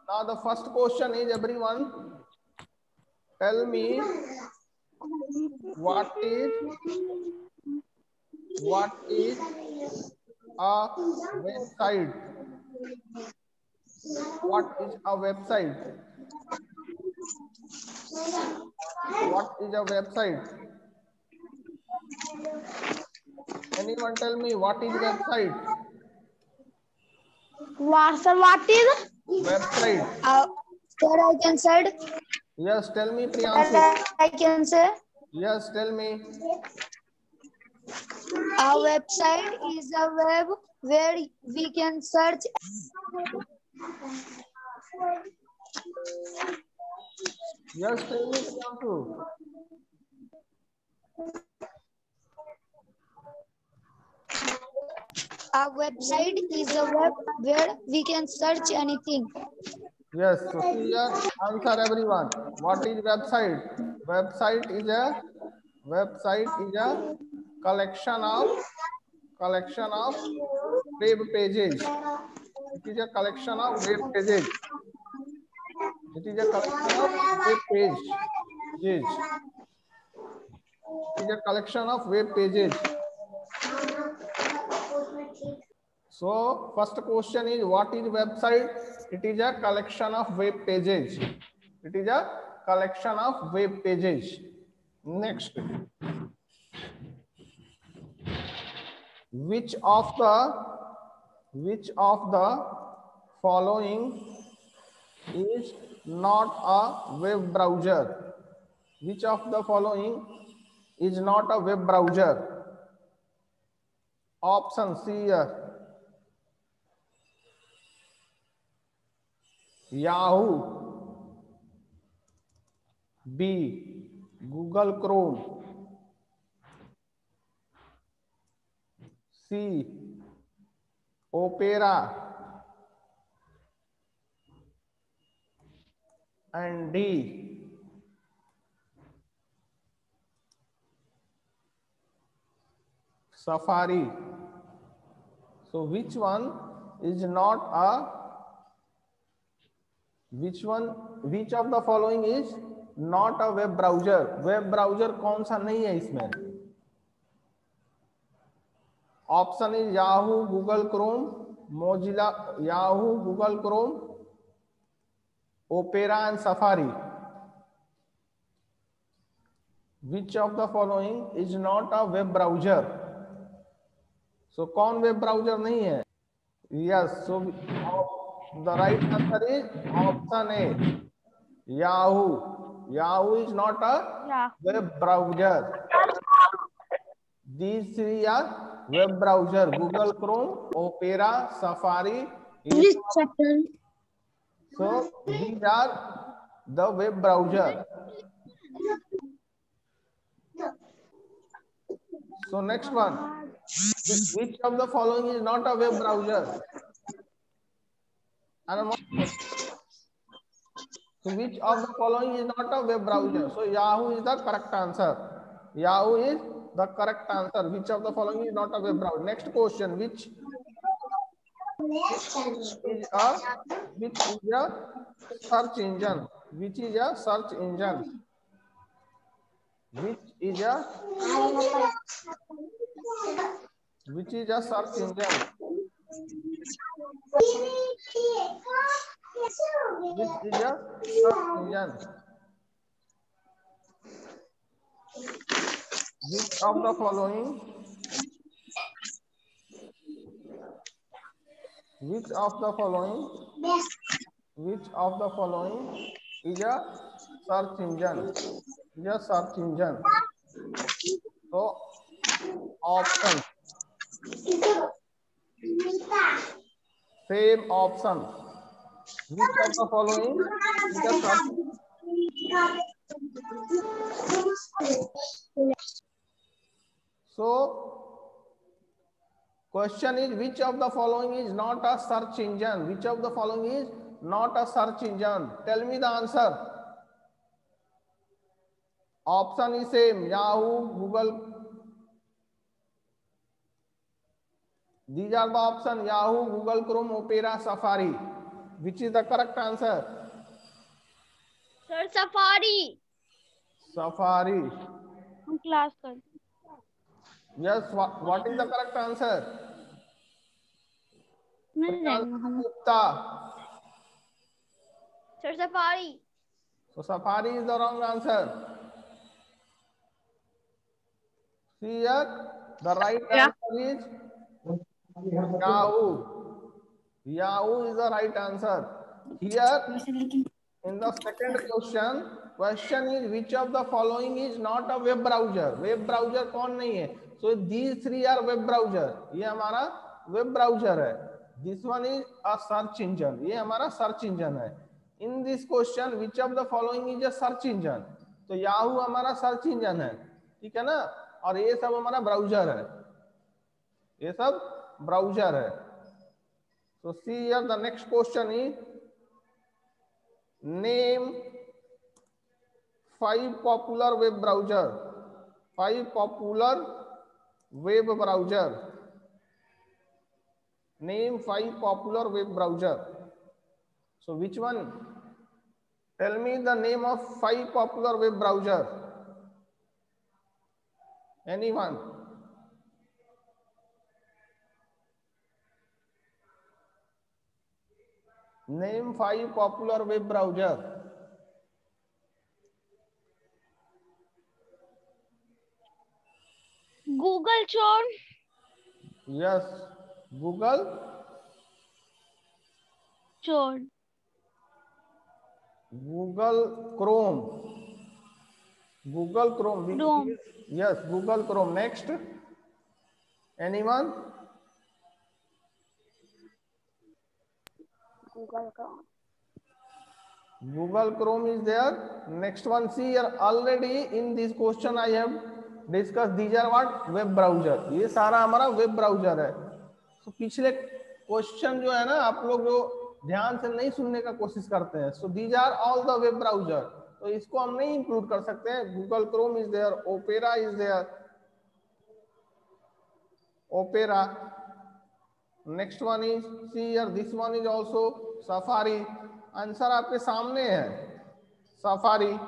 Now the first question is, everyone, tell me what is a website? What is a website? What is a website? Anyone tell me what is website? What, sir, what is? Website. Sir, I can say. Yes, tell me, Sir, Priyanshu. I can say. Yes, tell me. A website is a web where we can search. Yes, tell me, Priyanshu. A website is a web where we can search anything. Yes, so see here, answer everyone. What is website? Website is a collection of web pages. It is a collection of web pages. It is a collection of web pages. It is a collection of web pages. So first question is, what is website? It is a collection of web pages. It is a collection of web pages. Next, which of the following is not a web browser? Which of the following is not a web browser? Option C here. Yahoo. B. Google Chrome. C. Opera. And D. Safari. So which one is not a which of the following is not a web browser? Web browser कौन सा नहीं है इसमें? Option is Yahoo, Google Chrome, Mozilla, Yahoo, Google Chrome, Opera and Safari. Which of the following is not a web browser? So कौन web browser नहीं है? Yes, so the right answer is option A, Yahoo. Yahoo is not a web browser. These three are web browser: Google Chrome, Opera, Safari. So these are the web browser. So next one, which of the following is not a web browser? So which of the following is not a web browser? So Yahoo is the correct answer. Yahoo is the correct answer. Which of the following is not a web browser? Next question, which is a search engine? Which is a search engine? Which is a search engine? Which is a search engine? Which of the following? Which of the following is a search engine? Is a search engine. So option. Same option. Which of the following is a search? So question is, which of the following is not a search engine? Which of the following is not a search engine? Tell me the answer. Option is same, Yahoo, Google. These are the options: Yahoo, Google Chrome, Opera, Safari. Which is the correct answer? Sir, Safari. Safari. हम class कर. Yes. What is the correct answer? Priyanka Gupta. Sir, Safari. So safari is the wrong answer. See here, the right answer is Yahoo. Yahoo is the right answer. Here, in the second question is which of the following is not a web browser? Web browser कौन नहीं है? So these three are web browser. ये हमारा web browser है. This one is a search engine. ये हमारा search engine है. In this question, which of the following is a search engine? तो Yahoo हमारा search engine है, ठीक है ना? और ये सब हमारा ब्राउजर है, ये सब ब्राउजर है. So see here, the next question is name 5 popular web browser. 5 popular web browser. Name 5 popular web browser. So which one? Tell me the name of 5 popular web browser. Anyone? Name 5 popular web browser. Google Chrome. Yes, Google. Chrome. Google Chrome. Google Chrome. Chrome. Yes, Google Chrome. Next. Anyone? Google Chrome. Google Chrome is there. Next one, see here, already in this question I have discussed. These are what? Web browser. ये सारा हमारा web browser है. So पिछले question जो है ना, आप लोग जो ध्यान से नहीं सुनने का कोशिश करते हैं. So these are all the web browser. तो इसको हम नहीं इंक्लूड कर सकते हैं. Google Chrome is there. Opera is there. Opera. Next one is, see here, this one is also Safari. Answer आपके सामने है, safari.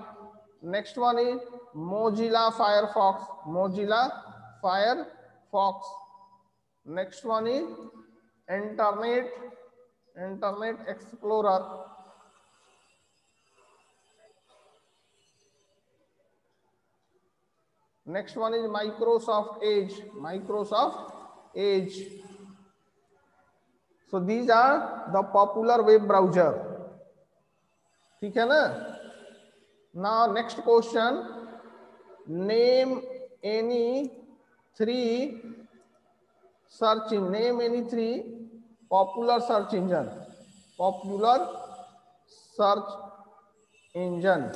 Next one is Mozilla Firefox. Mozilla Firefox. Next one is internet explorer. Next one is Microsoft Edge. So these are the popular web browser. ठीक है ना? Now next question, name any 3 search engine. Name any 3 popular search engine. Popular search engine.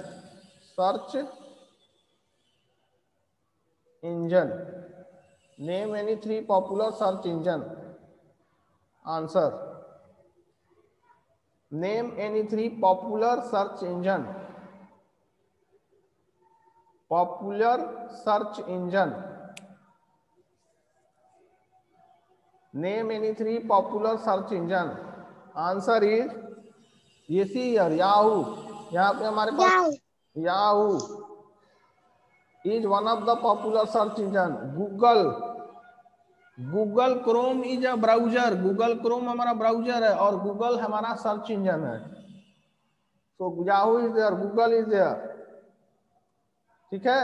Search engine. Name any 3 popular search engine. Answer. Name any 3 popular search engine. Popular search engine. Name any 3 popular search engine. Answer is, ये सी यार, Yahoo. यहाँ पे हमारे पास Yahoo is one of the popular search engine. Google Chrome is a browser. Google Chrome हमारा browser है और Google हमारा सर्च इंजन है. तो Yahoo is there, Google is there. ठीक है.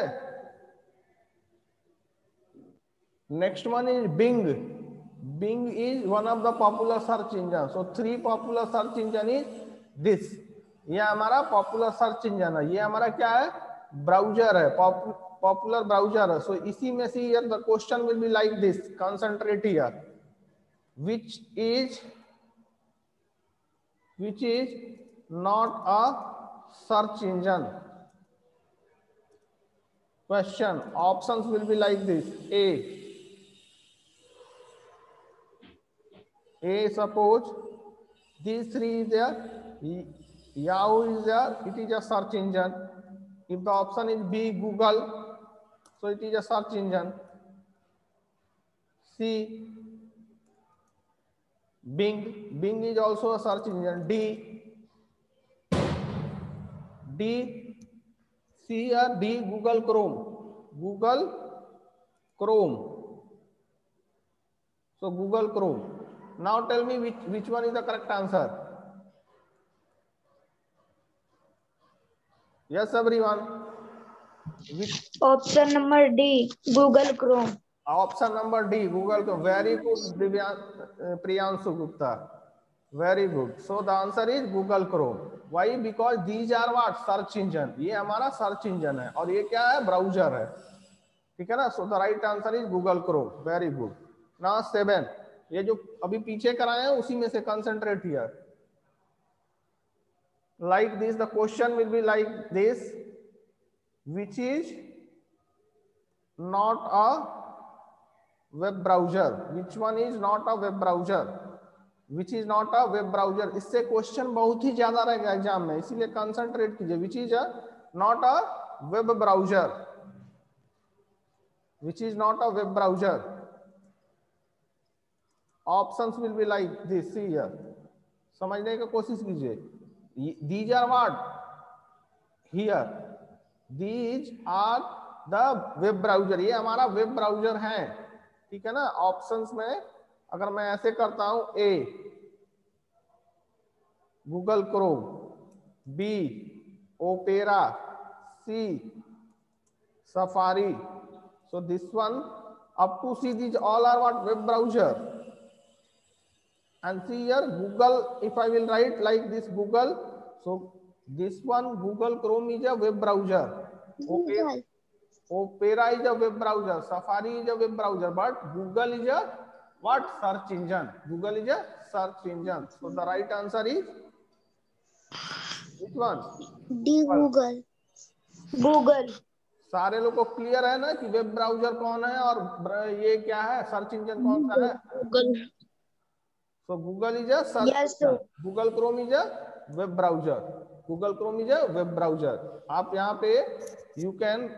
Next one is Bing. Bing is one of the popular search engine. So 3 popular search engine is this. ये हमारा पॉपुलर सर्च इंजन है. ये हमारा क्या है? ब्राउजर है, पॉपुलर ब्राउजर है. सो इसी में से यार the question will be like this. Concentrate here. which is not a search engine. Question. Options will be like this. A, suppose these 3 is there. Yahoo is there. It is a search engine. If the option is B, Google, so it is a search engine. C, Bing is also a search engine. D, C or D, Google Chrome. So Google Chrome. Now tell me which one is the correct answer. Yes, everyone. Option number D, Google Chrome. Option number D, Google Chrome. Very good, Priyanshu Gupta. Very good. So the answer is Google Chrome. Why? Because these are what? Search engine. ये हमारा search engine है और ये क्या है? Browser है. ठीक है ना? So the right answer is Google Chrome. Very good. Now 7. ये जो अभी पीछे कराए हैं उसी में से concentrate here. Like this, the question will be like this. Which is not a web browser? Which one is not a web browser? Which is not a web browser? इससे क्वेश्चन बहुत ही ज्यादा रहेगा एग्जाम में, इसीलिए concentrate कीजिए. Which is not a web browser? Which is not a web browser? Options will be like this. See here. समझने की कोशिश कीजिए. These are what? Here. These are the web browser. ये हमारा वेब ब्राउजर है. ठीक है ना? ऑप्शंस में अगर मैं ऐसे करता हूं, A Google Chrome, B opera, C safari. So this one up to C, these all are what? Web browser. And see here Google, if I will write like this Google, so this one Google Chrome is a web browser. Okay. Opera is a web browser, Safari is a web browser, but Google is a what? Search engine. Google is a search engine. So the right answer is which one? D, Google. सारे लोग को clear है ना कि web browser कौन है और ये क्या है, सर्च इंजन कौन सा है? Google. So Google is a search engine. Google Chrome is a web browser. Google Chrome is a web browser. आप यहाँ पे you can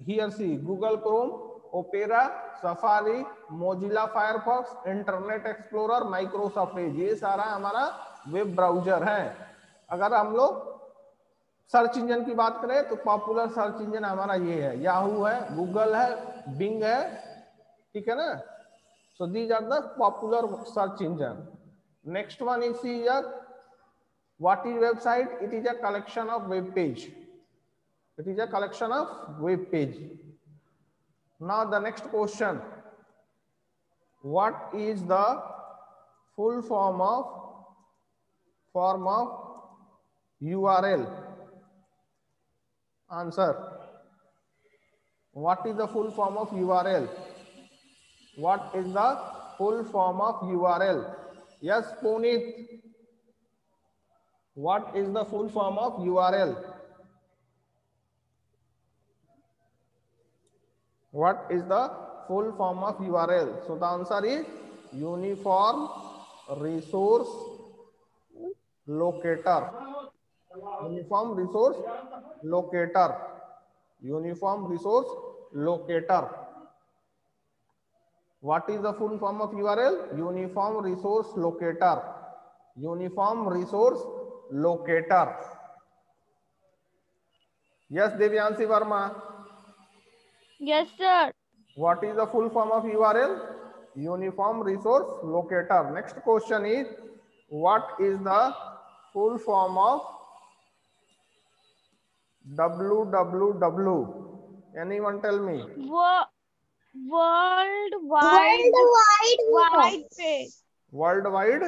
here see Google Chrome, Opera, Safari, Mozilla Firefox, Internet Explorer, Microsoft Edge, ये सारा हमारा web browser है. अगर हम लोग सर्च इंजन की बात करें तो पॉपुलर सर्च इंजन हमारा ये है, याहू है, गूगल है, बिंग है. ठीक है ना? So these are the popular search engine. Next one is here. What is website? It is a collection of web page. It is a collection of web page. Now the next question. What is the full form of URL? Answer. What is the full form of URL? What is the full form of URL? Yes, Puneet. What is the full form of URL? What is the full form of URL? So the answer is Uniform Resource Locator. Uniform Resource Locator. Uniform Resource Locator. What is the full form of URL? Uniform Resource Locator. Uniform Resource Locator. Yes, Devyanshi Verma. Yes, sir. What is the full form of URL? Uniform Resource Locator. Next question is, what is the full form of www? Anyone tell me? World Wide Page. World Wide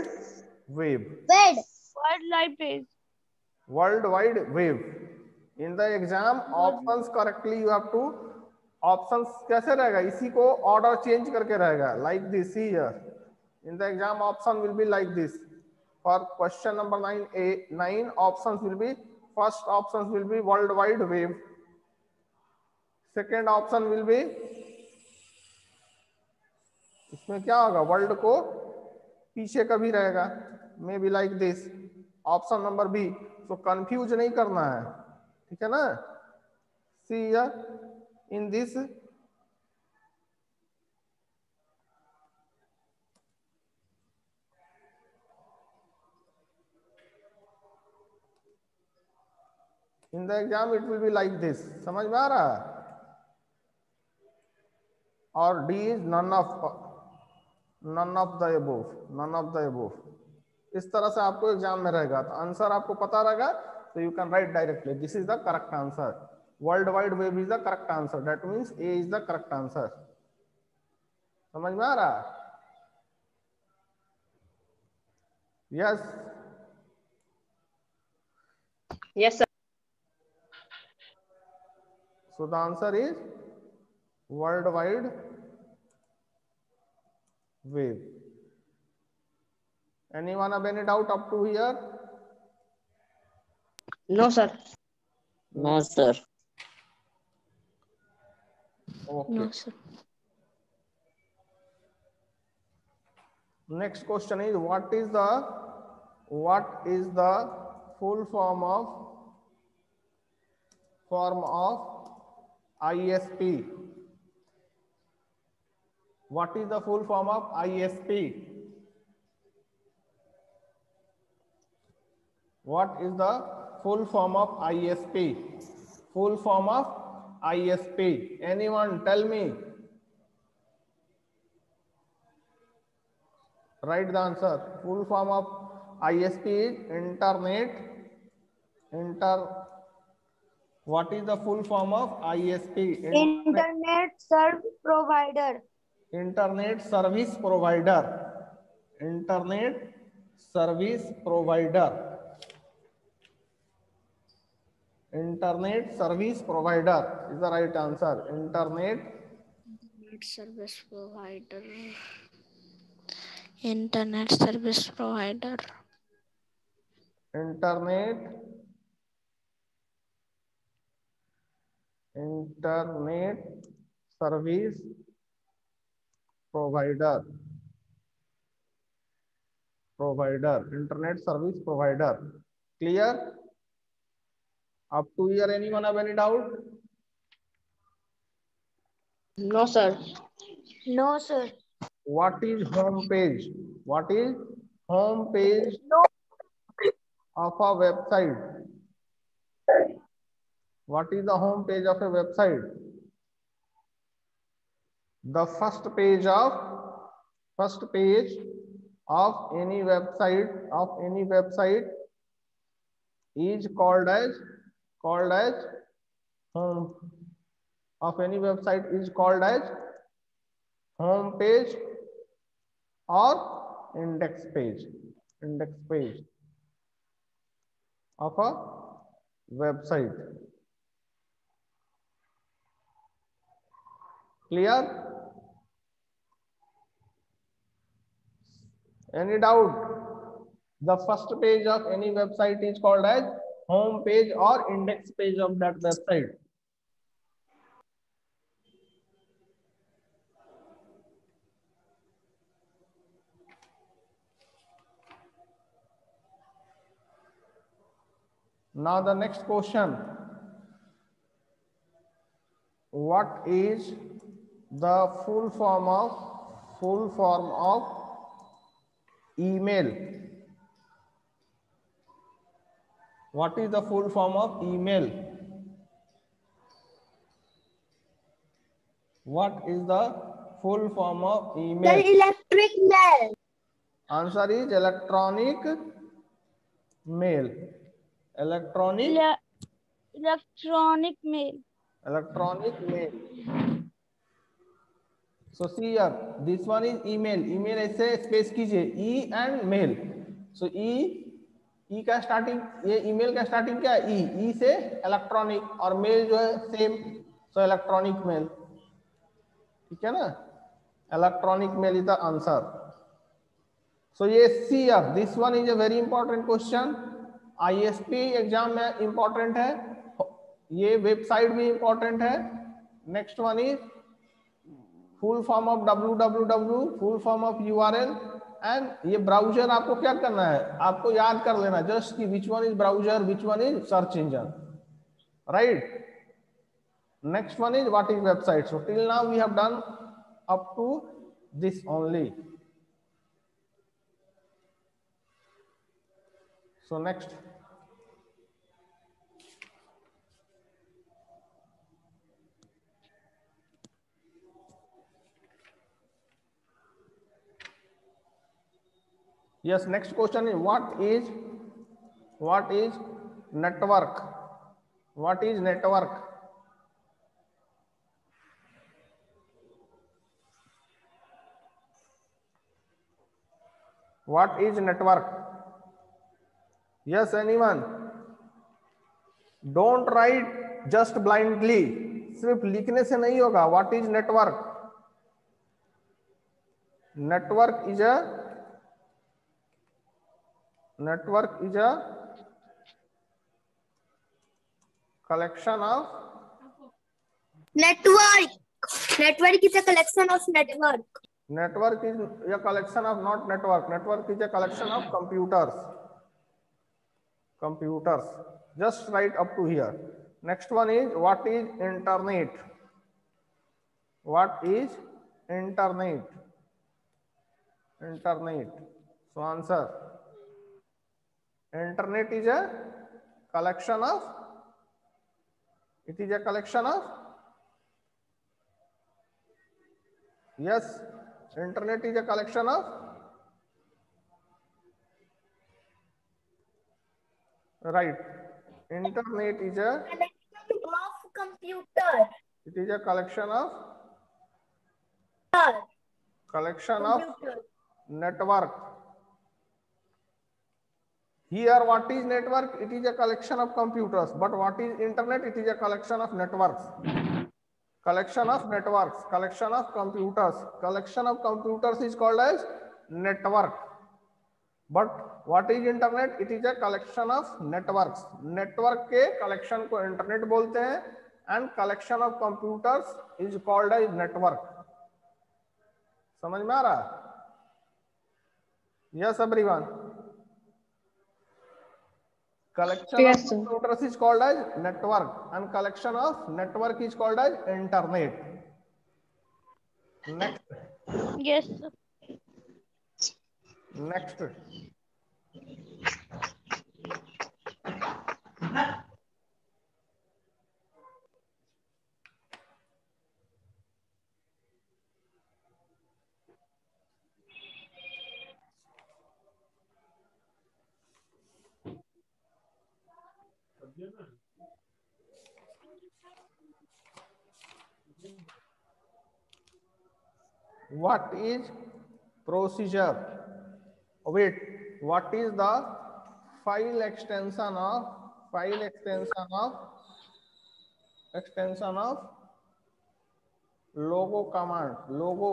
Web. World Wide Page. World Wide Web. In the exam, options correctly you have to. Options कैसे रहेगा? इसी को order change करके रहेगा. Like this here. In the exam, option will be like this. For question number 9 options will be, first options will be World Wide Web. Second option will be, इसमें क्या होगा? World को पीछे कभी रहेगा, may be like this. Option number B. तो confuse नहीं करना है. ठीक है ना? See in this in the exam it will be like this, समझ में आ रहा है? और D is none of the above, none of the above. इस तरह से आपको एग्जाम में रहेगा, तो आंसर आपको पता रहेगा तो you can write directly this is the correct answer. World wide web is the correct answer, that means A is the correct answer. समझ में आ रहा है? Yes Yes, sir. So the answer is World Wide Web. Anyone have any doubt up to here? No, sir. No, sir. Okay. No, sir. Next question is what is the full form of ISP? What is the full form of ISP? What is the full form of ISP? Full form of ISP. Anyone tell me? Write the answer. Full form of ISP is What is the full form of ISP? Internet Service Provider. Internet Service Provider. Internet Service Provider. Internet Service Provider is the right answer. Internet Service provider. Internet service provider. Internet Service Provider. Internet Service Provider. Clear? Up to here, anyone have any doubt? No, sir. No, sir. What is home page? What is home page of a website? What is the home page of a website? The first page of any website is called as home of any website is called as home page or index page of a website. Clear? Any doubt? The first page of any website is called as home page or index page of that website. Now the next question. What is the full form of email? What is the full form of email? What is the full form of email? The electric mail. Answer is electronic mail. Electronic mail. So see here, this one is email. Email ऐसे space कीजिए e and mail. So e का starting, ये email का starting क्या है? e से electronic और mail जो है same, so electronic mail. ठीक है ना? Electronic mail is the answer. So ये see here, this one is a very important question. ISP exam में important है, ये वेबसाइट भी important है. Next one is full form of www, full form of URL, and ये browser आपको क्या करना है? आपको याद कर लेना जस्ट कि which one is browser, which one is search engine, right? Next one is what is website. So till now we have done up to this only. So next, Yes, next question is what is network? What is network? What is network? Yes, anyone? Don't write just blindly. सिर्फ लिखने से नहीं होगा. What is network? Network is a collection of Network. Network is a collection of network. Network is a collection of not network. Network is a collection of computers. Computers. Just write up to here. Next one is what is internet? What is internet? Internet. So answer. Internet is a collection of. It is a collection of. Yes. Internet is a collection of. Right. Internet is a Collection of computer. it is a collection of Computer. network. Here what is network? It is a collection of computers. But what is internet? It is a collection of networks. Collection of networks. Collection of computers. Collection of computers is called as network. But what is internet? It is a collection of networks. Network के collection को internet बोलते हैं and collection of computers is called as network. समझ में आ रहा है? Yes, everyone. Collection Yes, of sir. computers is called as network and collection of network is called as internet. Next. Yes, sir. Next. What is procedure? Wait, what is the file extension of logo command? Logo.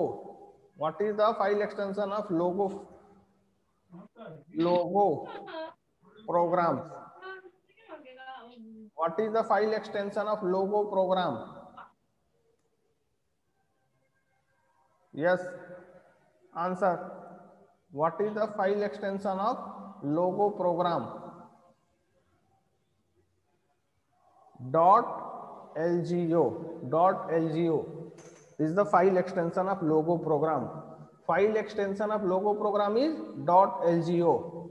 What is the file extension of logo program? What is the file extension of logo program? Yes, answer. What is the file extension of logo program? .lgo is the file extension of logo program. File extension of logo program is .lgo.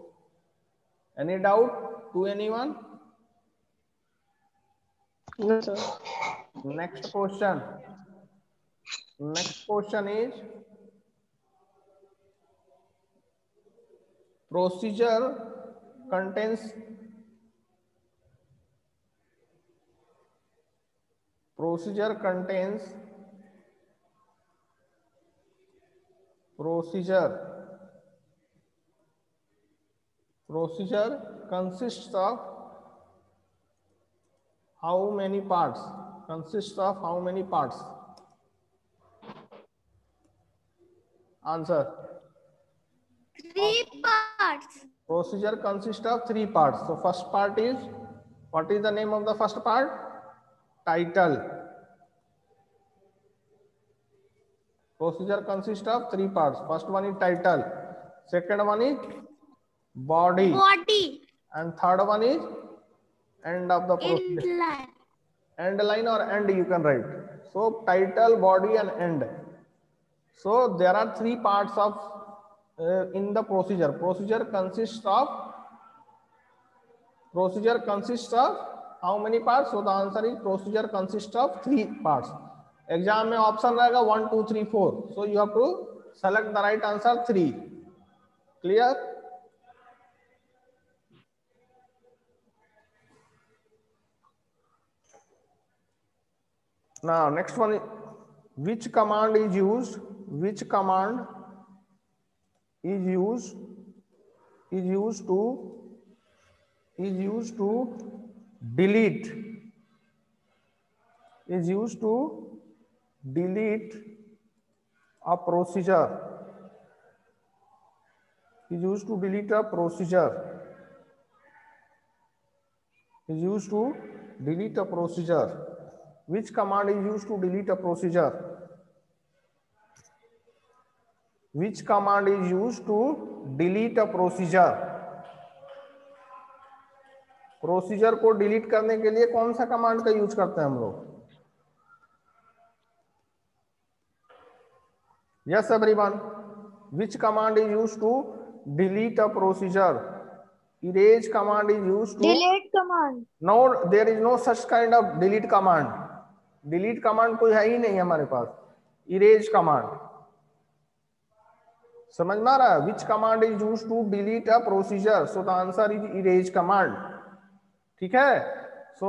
Any doubt to anyone? No, sir. Next question. Next question is procedure contains procedure consists of how many parts? Consists of how many parts? Answer. 3 parts. Procedure consists of 3 parts. So first part is, what is the name of the first part? Title. Procedure consists of 3 parts. First one is title. Second one is body. And third one is end of the procedure. End line or end you can write. So title, body and end. So there are 3 parts of in the procedure. Procedure consists of how many parts? So the answer is procedure consists of 3 parts. Exam में option रहेगा 1, 2, 3, 4. So you have to select the right answer 3. Clear? Now next one, which command is used? Which command is used to delete? Is used to delete a procedure. Is used to delete a procedure. Is used to delete a procedure. Which command is used to delete a procedure? Which command is used to delete a procedure? Procedure को delete करने के लिए कौन सा command का use करते हैं हम लोग? Yes, everyone. Which command is used to delete a procedure? Erase command is used to Delete command. No, there is no such kind of delete command. Delete command कोई है ही नहीं हमारे पास. Erase command. समझ में आ रहा है? Which command is used to delete a procedure? So the answer is erase command. ठीक है? So